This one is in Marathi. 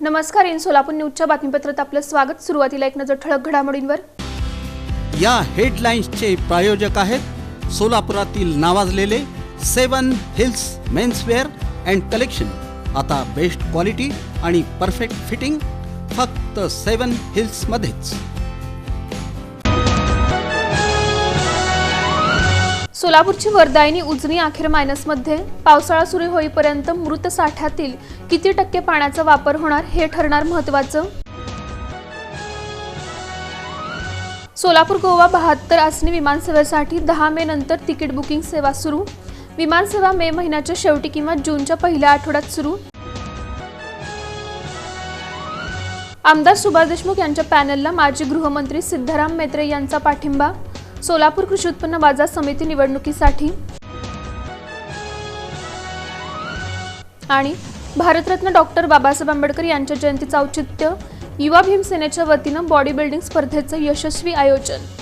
नमस्कार, इन सोलापूर न्यूजच्या बातमीपत्रात आपलं स्वागत। सुरुवातीला एक नजर ठळक घडामोडींवर। या हेडलाईन्सचे प्रायोजक आहेत सोलापुरातील नावाजलेले 7 हिल्स मेन्सवेअर अँड कलेक्शन। आता बेस्ट क्वालिटी आणि परफेक्ट फिटिंग फक्त 7 हिल्स मध्येच। सोलापूरची वरदायिनी उजनी अखेर मायनसमध्ये। पावसाळा सुरू होईपर्यंत मृत साठ्यातील किती टक्के पाण्याचा वापर होणार हे ठरणार महत्त्वाचं। सोलापूर गोवा 72 आसनी विमानसेवेसाठी 10 मे नंतर तिकीट बुकिंग सेवा सुरू। विमानसेवा मे महिन्याच्या शेवटी किंवा जूनच्या पहिल्या आठवड्यात सुरू। आमदार सुभाष देशमुख यांच्या पॅनलला माजी गृहमंत्री सिद्धाराम म्हेत्रे यांचा पाठिंबा। सोलापूर कृषी उत्पन्न बाजार समिती निवडणुकीसाठी। आणि भारतरत्न डॉक्टर बाबासाहेब आंबेडकर यांच्या जयंतीचं औचित्य युवा भीम सेनेच्या वतीनं बॉडी बिल्डिंग स्पर्धेचं यशस्वी आयोजन।